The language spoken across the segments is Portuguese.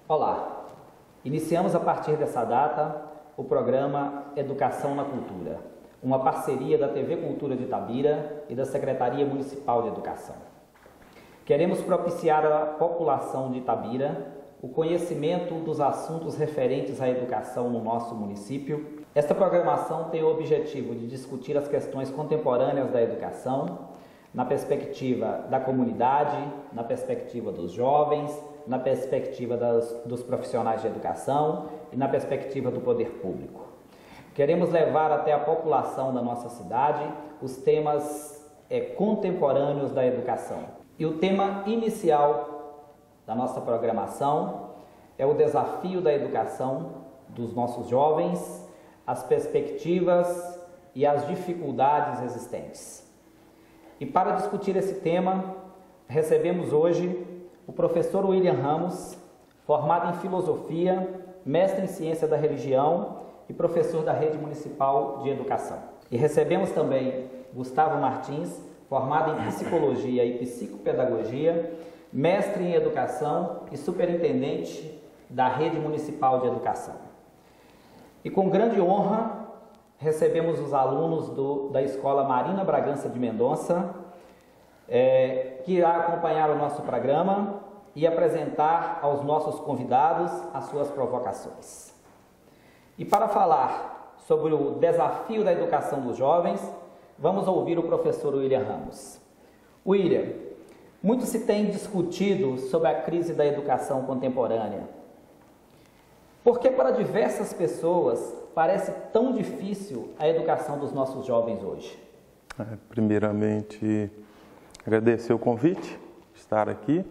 Olá, iniciamos a partir dessa data o programa Educação na Cultura, uma parceria da TV Cultura de Itabira e da Secretaria Municipal de Educação. Queremos propiciar à população de Itabira o conhecimento dos assuntos referentes à educação no nosso município. Esta programação tem o objetivo de discutir as questões contemporâneas da educação, na perspectiva da comunidade, na perspectiva dos jovens, na perspectiva dos profissionais de educação e na perspectiva do poder público. Queremos levar até a população da nossa cidade os temas contemporâneos da educação. E o tema inicial da nossa programação é o desafio da educação dos nossos jovens, as perspectivas e as dificuldades existentes. E para discutir esse tema, recebemos hoje o professor William Ramos, formado em Filosofia, mestre em Ciência da Religião e professor da Rede Municipal de Educação. E recebemos também Gustavo Martins, formado em Psicologia e Psicopedagogia, mestre em Educação e superintendente da Rede Municipal de Educação. E com grande honra, recebemos os alunos da Escola Marina Bragança de Mendonça, que irá acompanhar o nosso programa e apresentar aos nossos convidados as suas provocações. E para falar sobre o desafio da educação dos jovens, vamos ouvir o professor William Ramos. William, muito se tem discutido sobre a crise da educação contemporânea. Por que para diversas pessoas parece tão difícil a educação dos nossos jovens hoje? Primeiramente, agradecer o convite de estar aqui.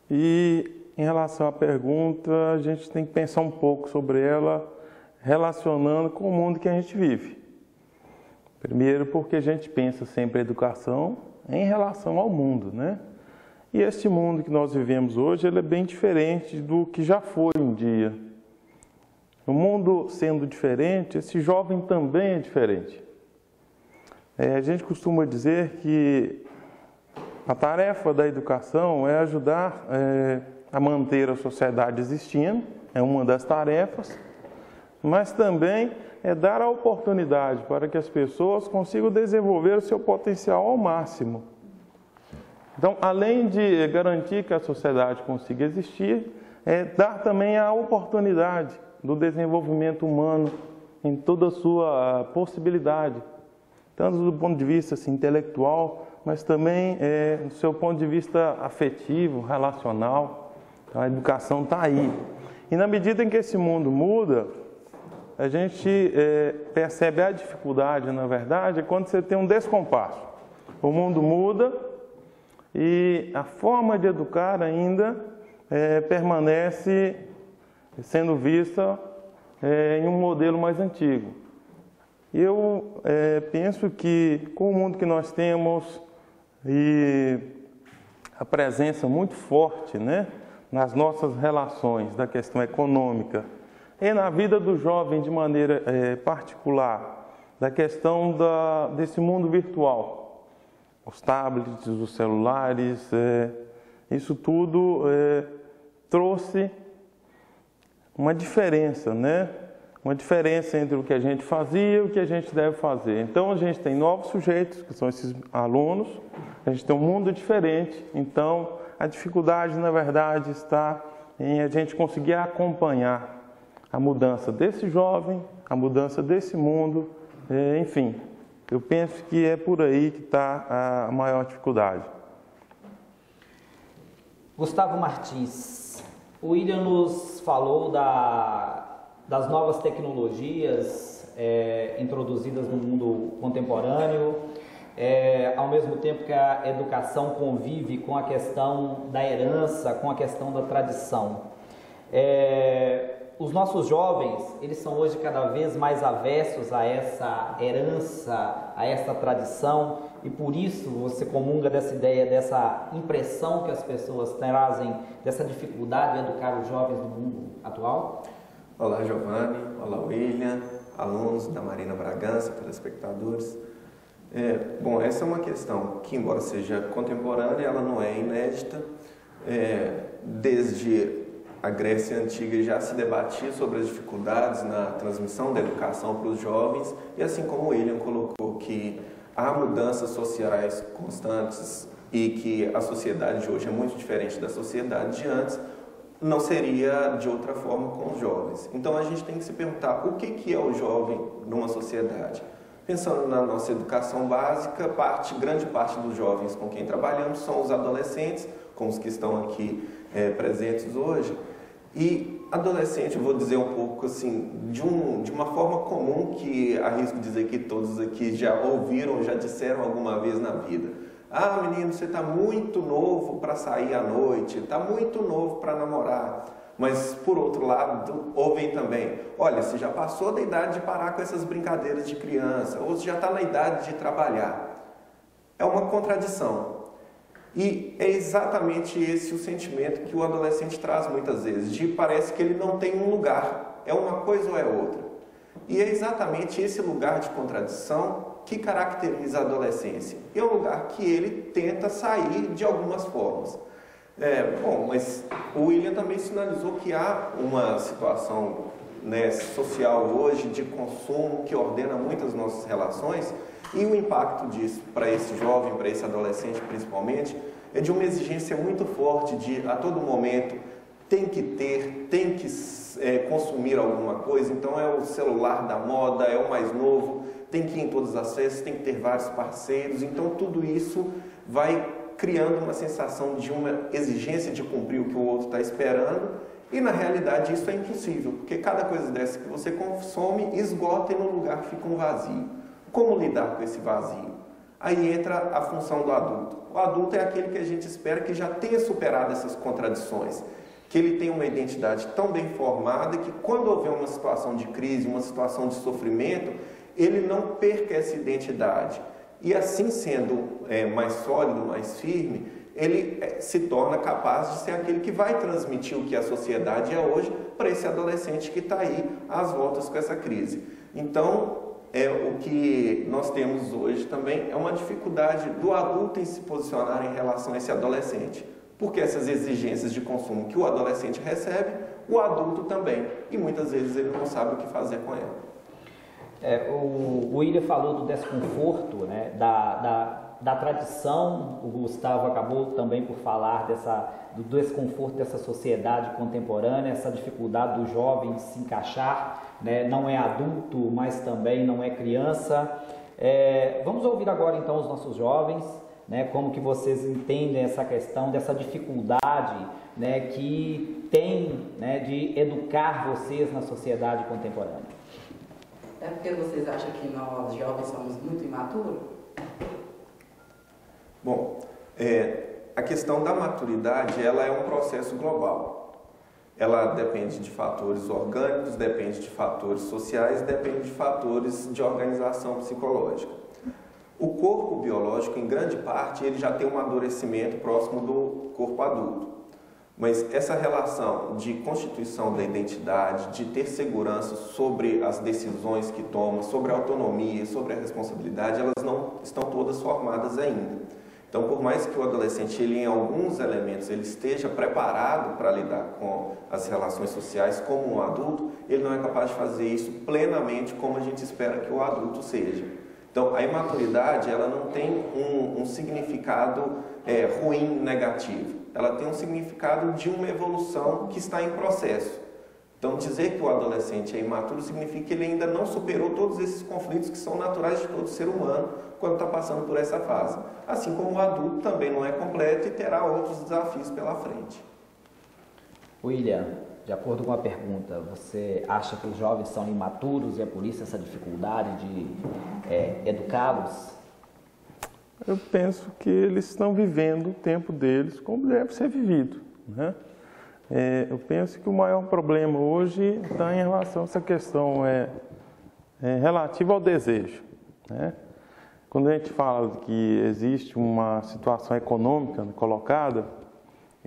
E em relação à pergunta, a gente tem que pensar um pouco sobre ela, relacionando com o mundo que a gente vive. Primeiro, porque a gente pensa sempre a educação em relação ao mundo, né? E este mundo que nós vivemos hoje, ele é bem diferente do que já foi um dia. O mundo sendo diferente, esse jovem também é diferente. A gente costuma dizer que a tarefa da educação é ajudar a manter a sociedade existindo, é uma das tarefas, mas também é dar a oportunidade para que as pessoas consigam desenvolver o seu potencial ao máximo. Então, além de garantir que a sociedade consiga existir, é dar também a oportunidade do desenvolvimento humano em toda a sua possibilidade, tanto do ponto de vista assim, intelectual, mas também do seu ponto de vista afetivo, relacional. Então, a educação está aí. E na medida em que esse mundo muda, a gente percebe a dificuldade, na verdade, quando você tem um descompasso. O mundo muda e a forma de educar ainda permanece sendo vista em um modelo mais antigo. Eu penso que com o mundo que nós temos e a presença muito forte, né, nas nossas relações da questão econômica e na vida do jovem de maneira particular, da questão desse mundo virtual, os tablets, os celulares, isso tudo trouxe uma diferença, né? Uma diferença entre o que a gente fazia e o que a gente deve fazer. Então, a gente tem novos sujeitos, que são esses alunos, a gente tem um mundo diferente, então a dificuldade, na verdade, está em a gente conseguir acompanhar a mudança desse jovem, a mudança desse mundo, enfim, eu penso que é por aí que está a maior dificuldade. Gustavo Martins, o William nos falou das novas tecnologias introduzidas no mundo contemporâneo, ao mesmo tempo que a educação convive com a questão da herança, com a questão da tradição. Os nossos jovens, eles são hoje cada vez mais avessos a essa herança, a essa tradição, e por isso você comunga dessa ideia, dessa impressão que as pessoas trazem, dessa dificuldade de educar os jovens no mundo atual? Olá, Giovanni. Olá, William. alunos da Marina Bragança, telespectadores. Bom, essa é uma questão que, embora seja contemporânea, ela não é inédita. Desde a Grécia Antiga já se debatia sobre as dificuldades na transmissão da educação para os jovens, e assim como o William colocou que há mudanças sociais constantes e que a sociedade de hoje é muito diferente da sociedade de antes, não seria de outra forma com os jovens. Então a gente tem que se perguntar o que é o jovem numa sociedade. Pensando na nossa educação básica, grande parte dos jovens com quem trabalhamos são os adolescentes, como os que estão aqui presentes hoje. E adolescente, eu vou dizer um pouco assim, de uma forma comum que arrisco dizer que todos aqui já ouviram, já disseram alguma vez na vida. Ah, menino, você está muito novo para sair à noite, está muito novo para namorar. Mas, por outro lado, ouvem também, olha, você já passou da idade de parar com essas brincadeiras de criança, ou você já está na idade de trabalhar. É uma contradição. E é exatamente esse o sentimento que o adolescente traz muitas vezes, de parece que ele não tem um lugar, é uma coisa ou é outra. E é exatamente esse lugar de contradição que caracteriza a adolescência. É um lugar que ele tenta sair de algumas formas. Bom, mas o William também sinalizou que há uma situação, né, social hoje de consumo que ordena muitas nossas relações, e o impacto disso para esse jovem, para esse adolescente principalmente, é de uma exigência muito forte de a todo momento tem que ter, tem que consumir alguma coisa. Então é o celular da moda, é o mais novo, tem que ir em todas as festas, tem que ter vários parceiros. Então tudo isso vai criando uma sensação de uma exigência de cumprir o que o outro está esperando, e na realidade isso é impossível, porque cada coisa dessa que você consome esgota e no lugar fica um vazio. Como lidar com esse vazio? Aí entra a função do adulto. O adulto é aquele que a gente espera que já tenha superado essas contradições, que ele tenha uma identidade tão bem formada que quando houver uma situação de crise, uma situação de sofrimento, ele não perca essa identidade. E assim sendo mais sólido, mais firme, ele se torna capaz de ser aquele que vai transmitir o que a sociedade é hoje para esse adolescente que está aí às voltas com essa crise. Então, o que nós temos hoje também é uma dificuldade do adulto em se posicionar em relação a esse adolescente. Porque essas exigências de consumo que o adolescente recebe, o adulto também. E muitas vezes ele não sabe o que fazer com ela. O William falou do desconforto, né, da tradição. O Gustavo acabou também por falar do desconforto dessa sociedade contemporânea, essa dificuldade do jovem se encaixar, né, não é adulto, mas também não é criança. Vamos ouvir agora então os nossos jovens, né, como que vocês entendem essa questão dessa dificuldade, né, que tem, né, de educar vocês na sociedade contemporânea. É porque vocês acham que nós jovens somos muito imaturos? Bom, a questão da maturidade, ela é um processo global. Ela depende de fatores orgânicos, depende de fatores sociais, depende de fatores de organização psicológica. O corpo biológico, em grande parte, ele já tem um amadurecimento próximo do corpo adulto. Mas essa relação de constituição da identidade, de ter segurança sobre as decisões que toma, sobre a autonomia, sobre a responsabilidade, elas não estão todas formadas ainda. Então, por mais que o adolescente, ele, em alguns elementos, ele esteja preparado para lidar com as relações sociais como um adulto, ele não é capaz de fazer isso plenamente como a gente espera que o adulto seja. Então, a imaturidade, ela não tem um significado ruim, negativo. Ela tem um significado de uma evolução que está em processo. Então, dizer que o adolescente é imaturo significa que ele ainda não superou todos esses conflitos que são naturais de todo ser humano quando está passando por essa fase. Assim como o adulto também não é completo e terá outros desafios pela frente. William, de acordo com a pergunta, você acha que os jovens são imaturos e é por isso essa dificuldade de educá-los? Eu penso que eles estão vivendo o tempo deles como deve ser vivido, né? Eu penso que o maior problema hoje está em relação a essa questão relativa ao desejo, né? Quando a gente fala que existe uma situação econômica colocada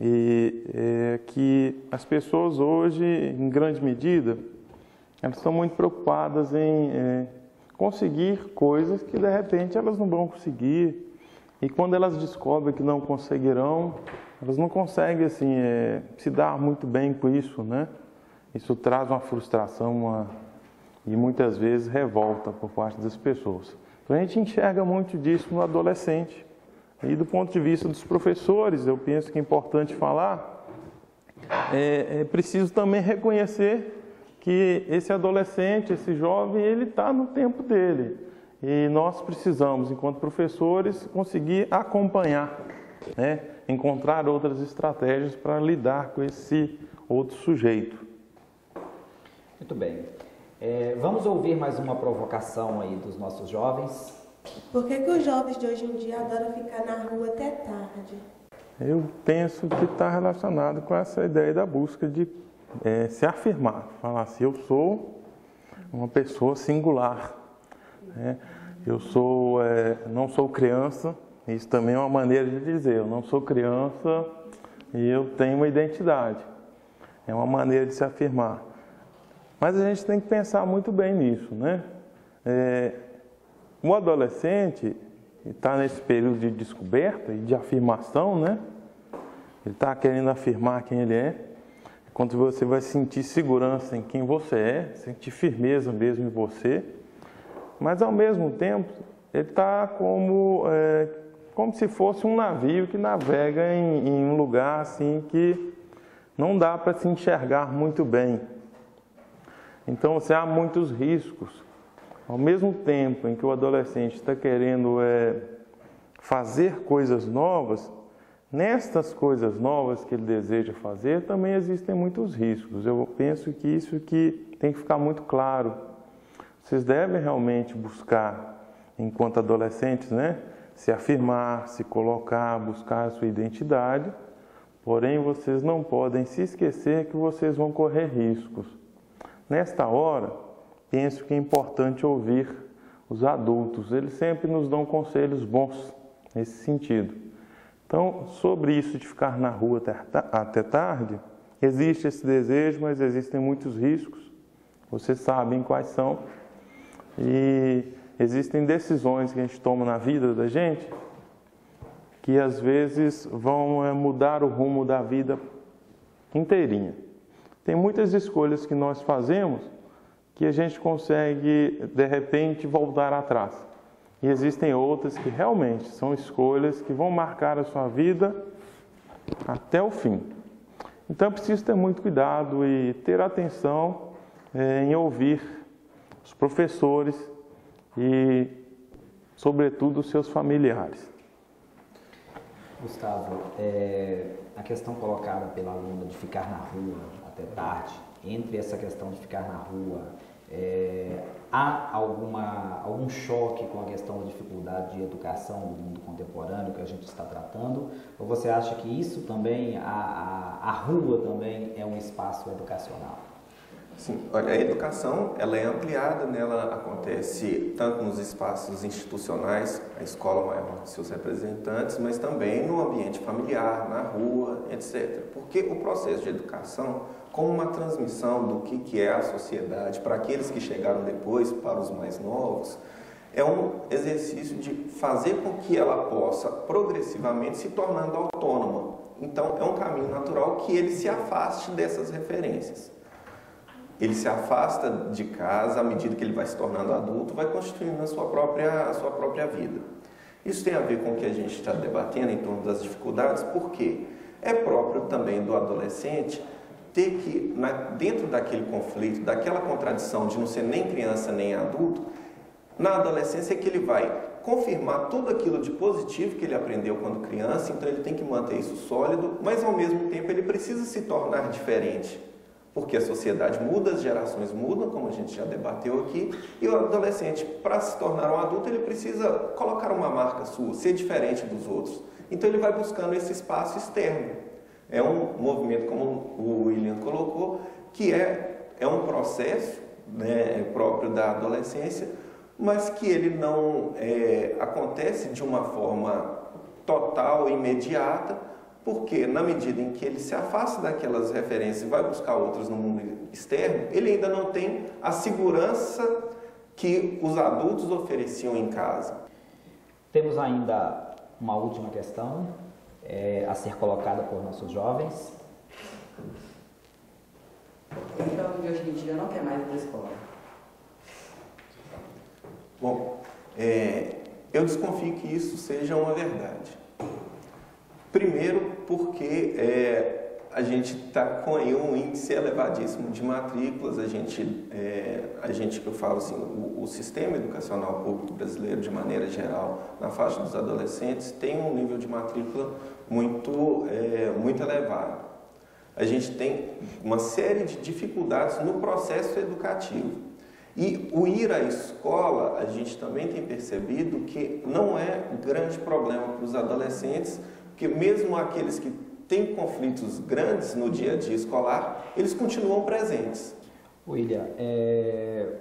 e que as pessoas hoje, em grande medida, Elas estão muito preocupadas em conseguir coisas que de repente elas não vão conseguir. E quando elas descobrem que não conseguirão, elas não conseguem assim, se dar muito bem com isso, né? Isso traz uma frustração e muitas vezes revolta por parte das pessoas. Então a gente enxerga muito disso no adolescente. E do ponto de vista dos professores, eu penso que é importante falar, é preciso também reconhecer que esse adolescente, esse jovem, ele está no tempo dele. E nós precisamos, enquanto professores, conseguir acompanhar, né? Encontrar outras estratégias para lidar com esse outro sujeito. Muito bem. Vamos ouvir mais uma provocação aí dos nossos jovens. Por que os jovens de hoje em dia adoram ficar na rua até tarde? Eu penso que está relacionado com essa ideia da busca de se afirmar, falar assim, eu sou uma pessoa singular, né? Eu não sou criança, isso também é uma maneira de dizer, eu não sou criança e eu tenho uma identidade, é uma maneira de se afirmar. Mas a gente tem que pensar muito bem nisso, né? O adolescente está nesse período de descoberta e de afirmação, né? Ele está querendo afirmar quem ele é. Quando você vai sentir segurança em quem você é, sentir firmeza mesmo em você, mas ao mesmo tempo ele está como se fosse um navio que navega em um lugar assim que não dá para se enxergar muito bem. Então há muitos riscos. Ao mesmo tempo em que o adolescente está querendo fazer coisas novas, nestas coisas novas que ele deseja fazer, também existem muitos riscos. Eu penso que isso que tem que ficar muito claro. Vocês devem realmente buscar, enquanto adolescentes, né, se afirmar, se colocar, buscar a sua identidade, porém vocês não podem se esquecer que vocês vão correr riscos. Nesta hora, penso que é importante ouvir os adultos, eles sempre nos dão conselhos bons nesse sentido. Então, sobre isso de ficar na rua até tarde, existe esse desejo, mas existem muitos riscos, vocês sabem quais são, e existem decisões que a gente toma na vida da gente que às vezes vão mudar o rumo da vida inteirinha. Tem muitas escolhas que nós fazemos que a gente consegue, de repente, voltar atrás. E existem outras que realmente são escolhas que vão marcar a sua vida até o fim. Então, é preciso ter muito cuidado e ter atenção em ouvir os professores e, sobretudo, os seus familiares. Gustavo, a questão colocada pela aluna de ficar na rua até tarde, entre essa questão de ficar na rua, há algum choque com a questão da dificuldade de educação do mundo contemporâneo que a gente está tratando? Ou você acha que isso também, a rua também é um espaço educacional? Sim, olha, a educação ela é ampliada, né? Ela acontece tanto nos espaços institucionais, a escola maior com seus representantes, mas também no ambiente familiar, na rua, etc. Porque o processo de educação, como uma transmissão do que é a sociedade para aqueles que chegaram depois, para os mais novos, é um exercício de fazer com que ela possa progressivamente se tornando autônoma. Então, é um caminho natural que ele se afaste dessas referências. Ele se afasta de casa à medida que ele vai se tornando adulto, vai constituindo a sua própria vida. Isso tem a ver com o que a gente está debatendo em torno das dificuldades, porque é próprio também do adolescente ter que, dentro daquele conflito, daquela contradição de não ser nem criança nem adulto, na adolescência é que ele vai confirmar tudo aquilo de positivo que ele aprendeu quando criança, então ele tem que manter isso sólido, mas ao mesmo tempo ele precisa se tornar diferente. Porque a sociedade muda, as gerações mudam, como a gente já debateu aqui, e o adolescente, para se tornar um adulto, ele precisa colocar uma marca sua, ser diferente dos outros. Então ele vai buscando esse espaço externo. É um movimento, como o William colocou, que é um processo, né, próprio da adolescência, mas que ele não acontece de uma forma total, imediata, porque na medida em que ele se afasta daquelas referências e vai buscar outras no mundo externo, ele ainda não tem a segurança que os adultos ofereciam em casa. Temos ainda uma última questão a ser colocada por nossos jovens. O jovem de hoje em dia não quer mais ir para a escola. Bom, eu desconfio que isso seja uma verdade. Primeiro porque a gente está com aí um índice elevadíssimo de matrículas, eu falo assim, o sistema educacional público brasileiro, de maneira geral, na faixa dos adolescentes, tem um nível de matrícula muito elevado. A gente tem uma série de dificuldades no processo educativo. E o ir à escola, a gente também tem percebido que não é um grande problema para os adolescentes, porque mesmo aqueles que têm conflitos grandes no dia a dia escolar, eles continuam presentes. William,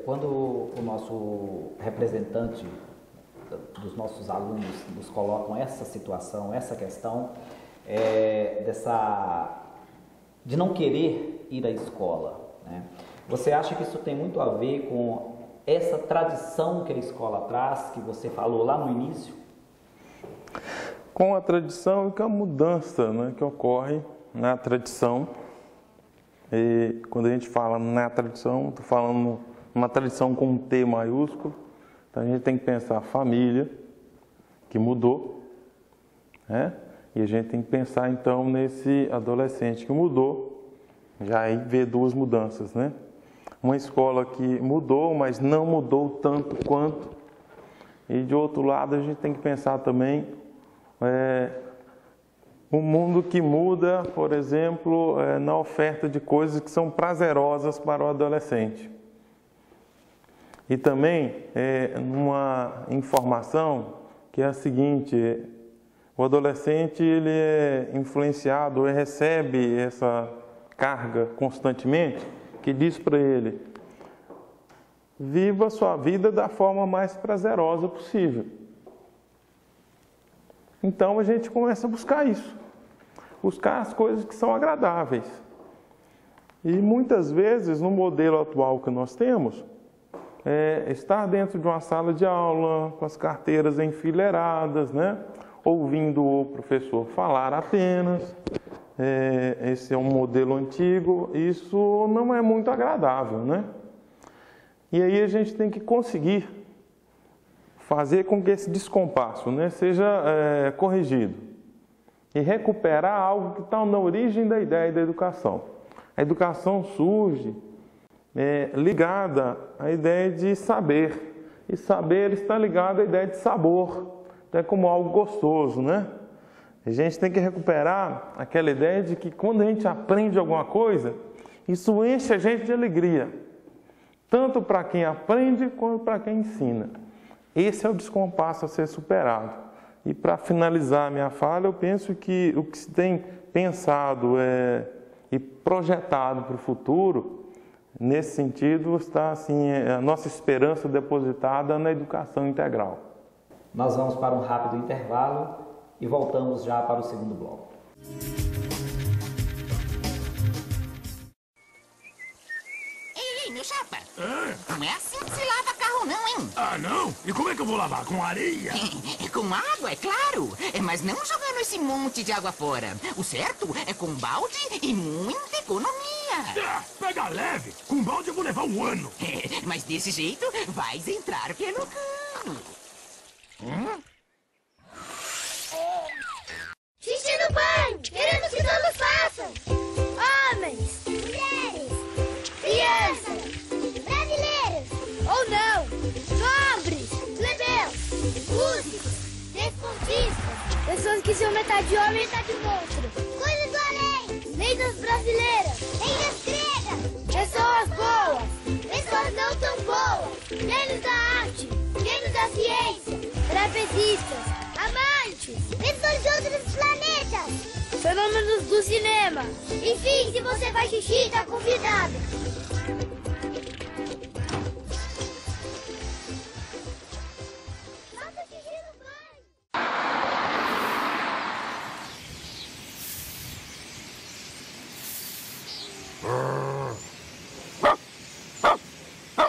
quando o nosso representante dos nossos alunos nos colocam essa situação, essa questão de não querer ir à escola, né? Você acha que isso tem muito a ver com essa tradição que a escola traz, que você falou lá no início? Com a tradição e com a mudança, né, que ocorre na tradição. E quando a gente fala na tradição, estou falando uma tradição com um T maiúsculo. Então a gente tem que pensar a família, que mudou, né? E a gente tem que pensar então nesse adolescente que mudou, já aí vê duas mudanças, né? Uma escola que mudou, mas não mudou tanto quanto. E de outro lado a gente tem que pensar também um mundo que muda, por exemplo, na oferta de coisas que são prazerosas para o adolescente. E também uma informação que é a seguinte: o adolescente ele é influenciado, ele recebe essa carga constantemente, que diz para ele: viva a sua vida da forma mais prazerosa possível. Então a gente começa a buscar isso, buscar as coisas que são agradáveis. E muitas vezes, no modelo atual que nós temos, estar dentro de uma sala de aula, com as carteiras enfileiradas, né? Ouvindo o professor falar apenas. Esse é um modelo antigo, isso não é muito agradável, né? E aí a gente tem que conseguir fazer com que esse descompasso, né, seja corrigido e recuperar algo que está na origem da ideia da educação. A educação surge ligada à ideia de saber, e saber está ligado à ideia de sabor, até como algo gostoso, né? A gente tem que recuperar aquela ideia de que quando a gente aprende alguma coisa, isso enche a gente de alegria, tanto para quem aprende quanto para quem ensina. Esse é o descompasso a ser superado. E para finalizar a minha fala, eu penso que o que se tem pensado e projetado para o futuro, nesse sentido, está assim, a nossa esperança depositada na educação integral. Nós vamos para um rápido intervalo e voltamos já para o segundo bloco. Ei, meu chapa! Não é assim que se lava carro não, hein? Ah, não? E como é que eu vou lavar? Com areia? Com água, é claro. Mas não jogando esse monte de água fora. O certo é com balde e muita economia. Pega leve. Com balde eu vou levar um ano. Mas desse jeito, vais entrar pelo cano. Xixi no banho! Queremos que todos façam! Homens, mulheres, crianças, brasileiros ou não, nobres, plebeus, músicos, desportistas, pessoas que são metade homem e metade monstro, coisas do além, lendas brasileiras, lendas gregas, pessoas boas, pessoas não tão boas, gênios da arte, gênios da ciência, trapezistas, amantes, pessoas de outros planetas, fenômenos do cinema. Enfim, se você faz xixi, tá convidado. Faça xixi no banho.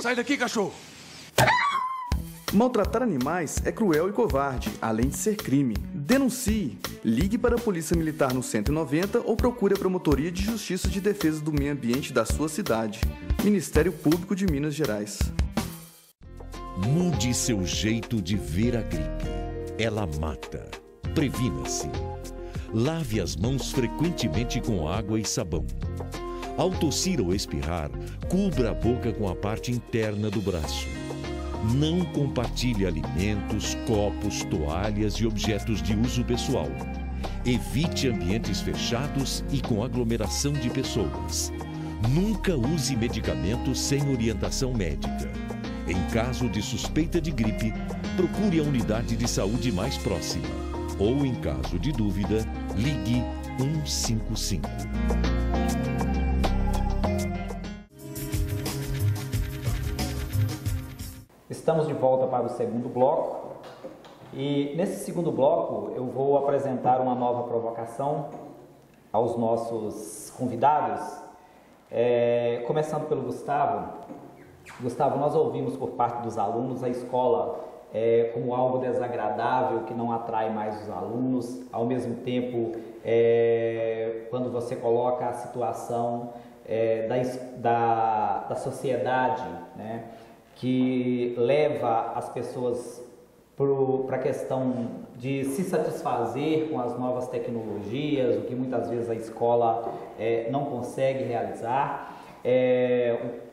Sai daqui, cachorro! Maltratar animais é cruel e covarde, além de ser crime. Denuncie! Ligue para a Polícia Militar no 190 ou procure a Promotoria de Justiça de Defesa do Meio Ambiente da sua cidade. Ministério Público de Minas Gerais. Mude seu jeito de ver a gripe. Ela mata. Previna-se. Lave as mãos frequentemente com água e sabão. Ao tossir ou espirrar, cubra a boca com a parte interna do braço. Não compartilhe alimentos, copos, toalhas e objetos de uso pessoal. Evite ambientes fechados e com aglomeração de pessoas. Nunca use medicamentos sem orientação médica. Em caso de suspeita de gripe, procure a unidade de saúde mais próxima. Ou, em caso de dúvida, ligue 155. Estamos de volta para o segundo bloco e nesse segundo bloco eu vou apresentar uma nova provocação aos nossos convidados, começando pelo Gustavo. Gustavo, nós ouvimos por parte dos alunos a escola como algo desagradável, que não atrai mais os alunos, ao mesmo tempo quando você coloca a situação da sociedade, né, que leva as pessoas para a questão de se satisfazer com as novas tecnologias, o que muitas vezes a escola não consegue realizar.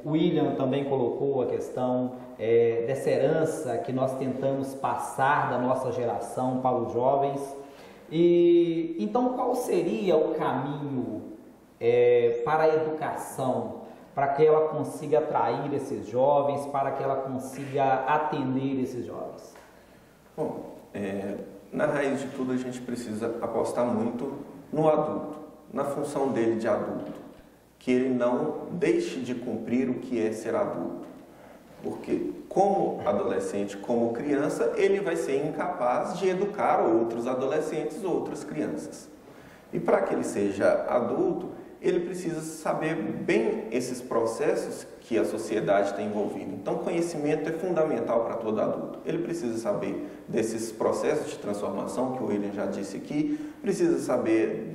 O William também colocou a questão dessa herança que nós tentamos passar da nossa geração para os jovens. E então, qual seria o caminho para a educação, para que ela consiga atrair esses jovens, para que ela consiga atender esses jovens? Bom, na raiz de tudo a gente precisa apostar muito no adulto, na função dele de adulto, que ele não deixe de cumprir o que é ser adulto, porque como adolescente, como criança, ele vai ser incapaz de educar outros adolescentes, outras crianças. E para que ele seja adulto, ele precisa saber bem esses processos que a sociedade tem envolvido. Então, conhecimento é fundamental para todo adulto. Ele precisa saber desses processos de transformação, que o William já disse aqui, precisa saber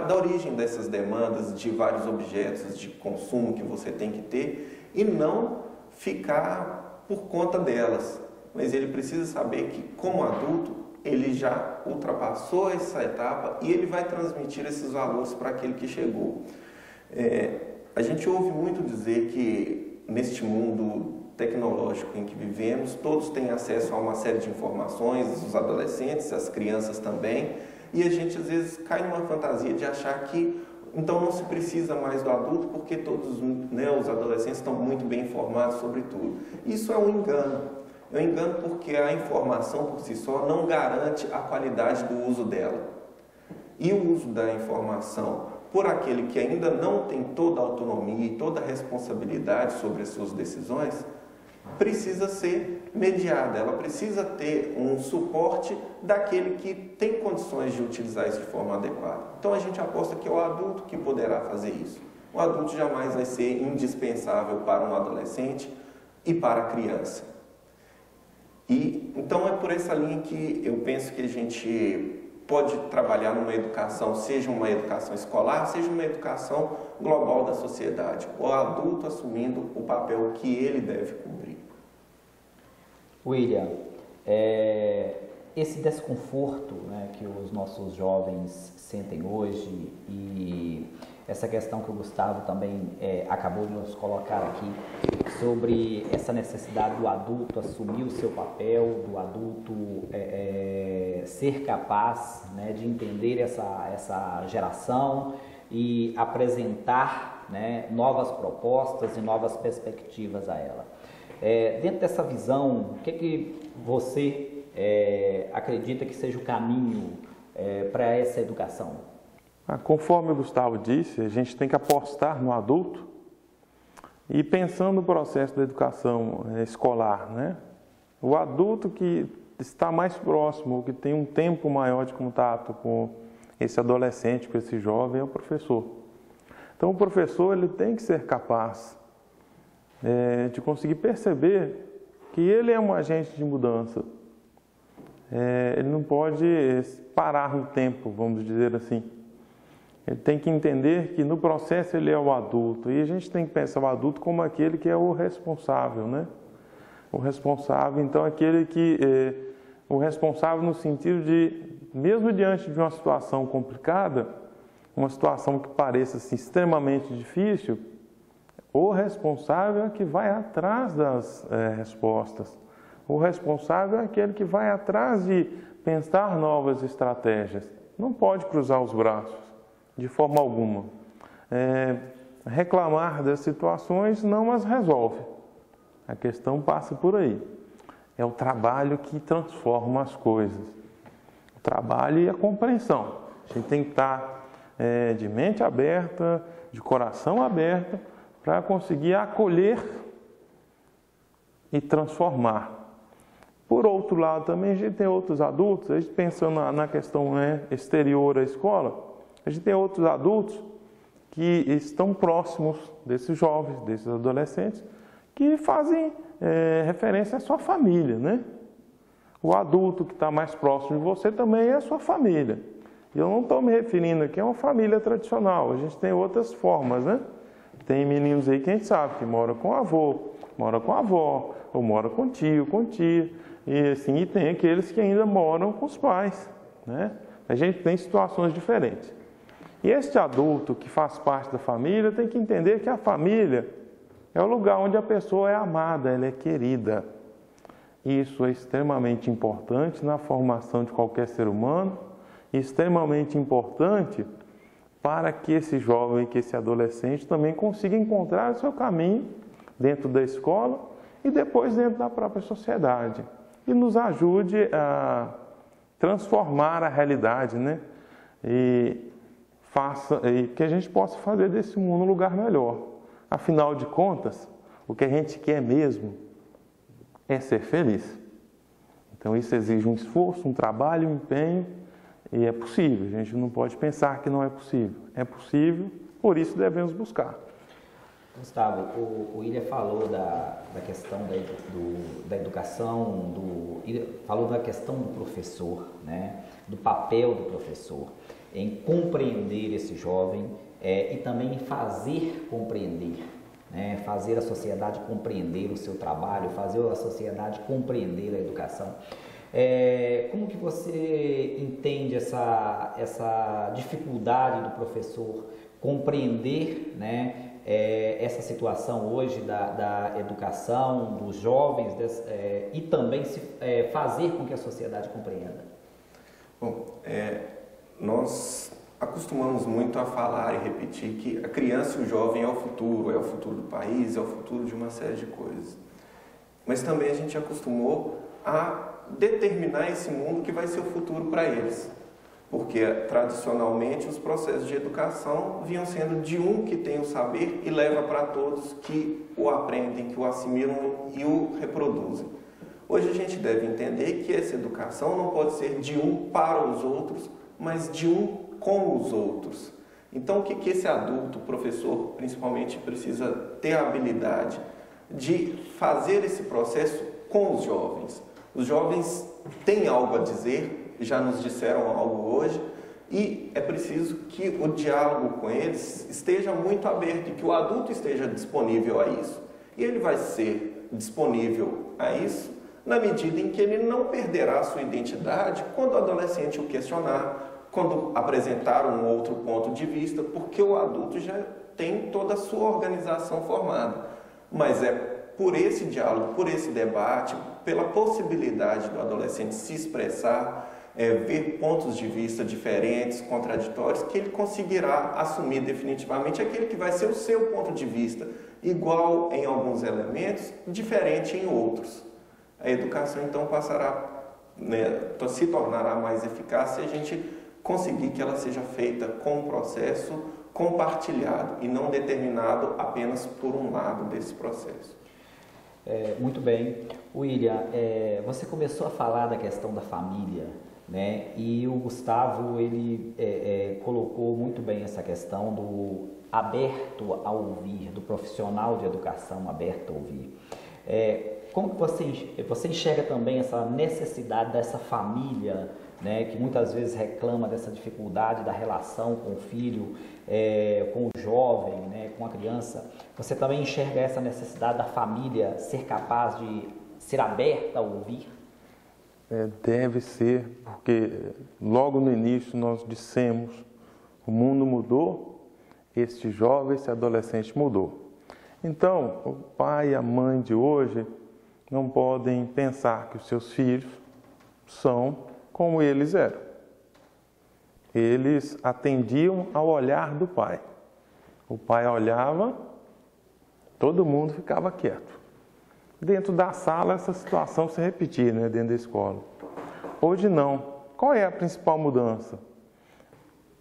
da origem dessas demandas, de vários objetos de consumo que você tem que ter, e não ficar por conta delas. Mas ele precisa saber que, como adulto, ele já ultrapassou essa etapa e ele vai transmitir esses valores para aquele que chegou. A gente ouve muito dizer que neste mundo tecnológico em que vivemos, todos têm acesso a uma série de informações, os adolescentes, as crianças também, e a gente às vezes cai numa fantasia de achar que então não se precisa mais do adulto porque todos os adolescentes estão muito bem informados sobre tudo. Isso é um engano. É um engano porque a informação por si só não garante a qualidade do uso dela. E o uso da informação por aquele que ainda não tem toda a autonomia e toda a responsabilidade sobre as suas decisões, precisa ser mediada, ela precisa ter um suporte daquele que tem condições de utilizar isso de forma adequada. Então a gente aposta que é o adulto que poderá fazer isso. O adulto jamais vai ser indispensável para um adolescente e para a criança. E então é por essa linha que eu penso que a gente pode trabalhar numa educação, seja uma educação escolar, seja uma educação global da sociedade, o adulto assumindo o papel que ele deve cumprir. William, esse desconforto, né, que os nossos jovens sentem hoje e essa questão que o Gustavo também acabou de nos colocar aqui, sobre essa necessidade do adulto assumir o seu papel, do adulto ser capaz, né, de entender essa geração e apresentar, né, novas propostas e novas perspectivas a ela. Dentro dessa visão, o que você acredita que seja o caminho para essa educação? Conforme o Gustavo disse, a gente tem que apostar no adulto e pensando no processo da educação escolar, né? O adulto que está mais próximo, que tem um tempo maior de contato com esse adolescente, com esse jovem, é o professor. Então o professor ele tem que ser capaz de conseguir perceber que ele é um agente de mudança. Ele não pode parar no tempo, vamos dizer assim. Ele tem que entender que no processo ele é o adulto. E a gente tem que pensar o adulto como aquele que é o responsável, né? O responsável, então, aquele que... o responsável no sentido de, mesmo diante de uma situação complicada, uma situação que pareça assim, extremamente difícil, o responsável é que vai atrás das respostas. O responsável é aquele que vai atrás de pensar novas estratégias. Não pode cruzar os braços, de forma alguma. Reclamar das situações não as resolve. A questão passa por aí. É o trabalho que transforma as coisas. O trabalho e a compreensão. A gente tem que estar de mente aberta, de coração aberto, para conseguir acolher e transformar. Por outro lado, também a gente tem outros adultos, a gente pensando na questão exterior à escola, a gente tem outros adultos que estão próximos desses jovens, desses adolescentes, que fazem referência à sua família, né? O adulto que está mais próximo de você também é a sua família. E eu não estou me referindo aqui a uma família tradicional, a gente tem outras formas, né? Tem meninos aí que a gente sabe que mora com o avô, mora com a avó, ou mora com tio, com tia. E assim, e tem aqueles que ainda moram com os pais, né? A gente tem situações diferentes. E este adulto que faz parte da família tem que entender que a família é o lugar onde a pessoa é amada, ela é querida. Isso é extremamente importante na formação de qualquer ser humano, e extremamente importante para que esse jovem, que esse adolescente também consiga encontrar o seu caminho dentro da escola e depois dentro da própria sociedade. E nos ajude a transformar a realidade, né? E que a gente possa fazer desse mundo um lugar melhor. Afinal de contas, o que a gente quer mesmo é ser feliz. Então isso exige um esforço, um trabalho, um empenho, e é possível. A gente não pode pensar que não é possível. É possível, por isso devemos buscar. Gustavo, o William falou da questão da educação, falou da questão do professor, né? Do papel do professor em compreender esse jovem e também em fazer compreender, né? Fazer a sociedade compreender o seu trabalho, fazer a sociedade compreender a educação. Como que você entende essa dificuldade do professor compreender, né? Essa situação hoje da educação, dos jovens e também fazer com que a sociedade compreenda? Bom, nós acostumamos muito a falar e repetir que a criança e o jovem é o futuro do país, é o futuro de uma série de coisas. Mas também a gente acostumou a determinar esse mundo que vai ser o futuro para eles. Porque, tradicionalmente, os processos de educação vinham sendo de um que tem o saber e leva para todos que o aprendem, que o assimilam e o reproduzem. Hoje a gente deve entender que essa educação não pode ser de um para os outros, mas de um com os outros. Então, o que esse adulto, professor, principalmente, precisa ter a habilidade de fazer esse processo com os jovens. Os jovens têm algo a dizer, já nos disseram algo hoje, e é preciso que o diálogo com eles esteja muito aberto e que o adulto esteja disponível a isso. E ele vai ser disponível a isso na medida em que ele não perderá a sua identidade quando o adolescente o questionar, quando apresentar um outro ponto de vista, porque o adulto já tem toda a sua organização formada. Mas é por esse diálogo, por esse debate, pela possibilidade do adolescente se expressar, ver pontos de vista diferentes, contraditórios, que ele conseguirá assumir definitivamente aquele que vai ser o seu ponto de vista, igual em alguns elementos, diferente em outros. A educação, então, se tornará mais eficaz se a gente conseguir que ela seja feita com um processo compartilhado e não determinado apenas por um lado desse processo. Muito bem. William, você começou a falar da questão da família, né? E o Gustavo, ele colocou muito bem essa questão do aberto a ouvir, do profissional de educação aberto a ouvir. Como que você enxerga também essa necessidade dessa família, né, que muitas vezes reclama dessa dificuldade da relação com o filho, com o jovem, né, com a criança? Você também enxerga essa necessidade da família ser capaz de ser aberta a ouvir? Deve ser, porque logo no início nós dissemos, o mundo mudou, este jovem, esse adolescente mudou. Então, o pai e a mãe de hoje não podem pensar que os seus filhos são como eles eram. Eles atendiam ao olhar do pai. O pai olhava, todo mundo ficava quieto. Dentro da sala, essa situação se repetia, né, dentro da escola. Hoje não. Qual é a principal mudança?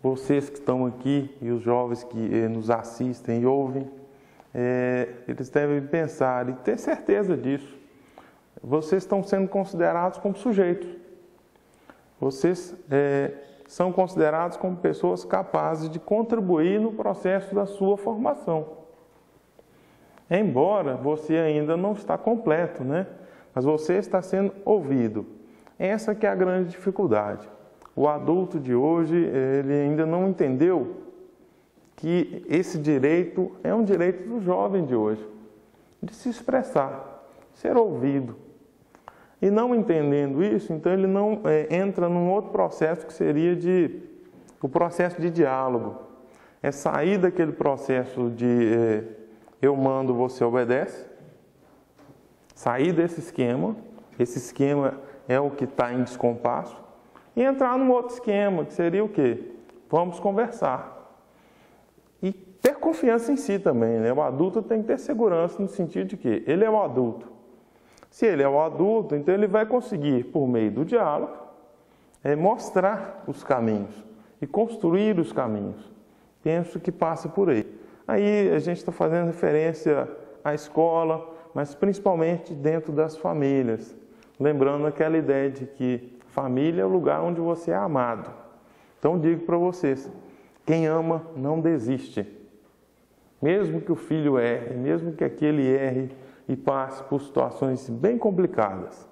Vocês que estão aqui e os jovens que nos assistem e ouvem, eles devem pensar e ter certeza disso. Vocês estão sendo considerados como sujeitos. Vocês são considerados como pessoas capazes de contribuir no processo da sua formação. Embora você ainda não está completo, né? Mas você está sendo ouvido. Essa que é a grande dificuldade. O adulto de hoje, ele ainda não entendeu que esse direito é um direito do jovem de hoje, de se expressar, ser ouvido. E não entendendo isso, então ele não entra num outro processo que seria o processo de diálogo. É sair daquele processo de eu mando, você obedece. Sair desse esquema, esse esquema é o que está em descompasso, e entrar num outro esquema, que seria o quê? Vamos conversar. E ter confiança em si também, né? O adulto tem que ter segurança no sentido de que ele é o adulto. Se ele é o adulto, então ele vai conseguir, por meio do diálogo, mostrar os caminhos e construir os caminhos. Penso que passa por aí. Aí a gente está fazendo referência à escola, mas principalmente dentro das famílias. Lembrando aquela ideia de que família é o lugar onde você é amado. Então digo para vocês, quem ama não desiste. Mesmo que o filho erre, mesmo que aquele erre e passe por situações bem complicadas,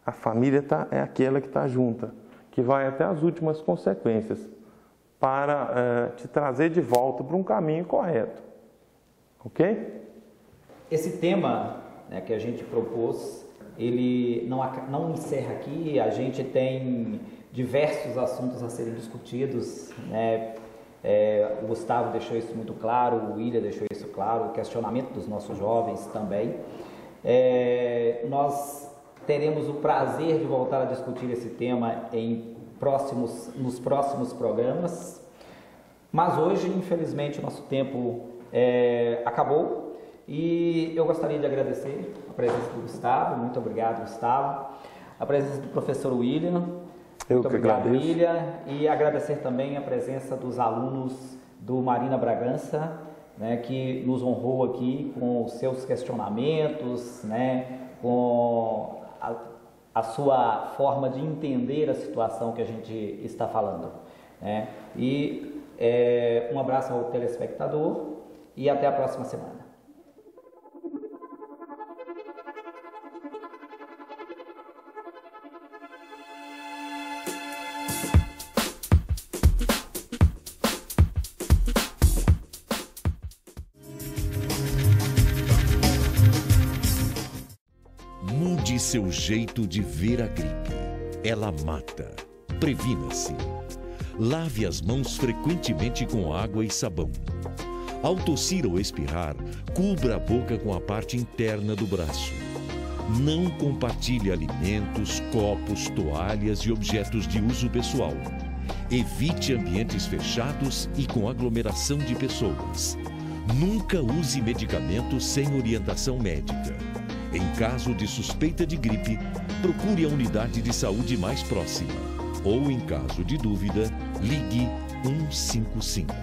a família é aquela que está junta, que vai até as últimas consequências para te trazer de volta para um caminho correto. Ok? Esse tema, né, que a gente propôs, ele não encerra aqui. A gente tem diversos assuntos a serem discutidos, né? O Gustavo deixou isso muito claro, o William deixou isso claro, o questionamento dos nossos jovens também. Nós teremos o prazer de voltar a discutir esse tema nos próximos programas, mas hoje, infelizmente, o nosso tempo acabou. E eu gostaria de agradecer a presença do Gustavo. Muito obrigado, Gustavo. A presença do professor William. Muito obrigado, William. E agradecer também a presença dos alunos do Marina Bragança, né, que nos honrou aqui com os seus questionamentos, né, com a sua forma de entender a situação que a gente está falando, né? E um abraço ao telespectador e até a próxima semana. Mude seu jeito de ver a gripe. Ela mata. Previna-se. Lave as mãos frequentemente com água e sabão. Ao tossir ou espirrar, cubra a boca com a parte interna do braço. Não compartilhe alimentos, copos, toalhas e objetos de uso pessoal. Evite ambientes fechados e com aglomeração de pessoas. Nunca use medicamentos sem orientação médica. Em caso de suspeita de gripe, procure a unidade de saúde mais próxima. Ou, em caso de dúvida, ligue 155.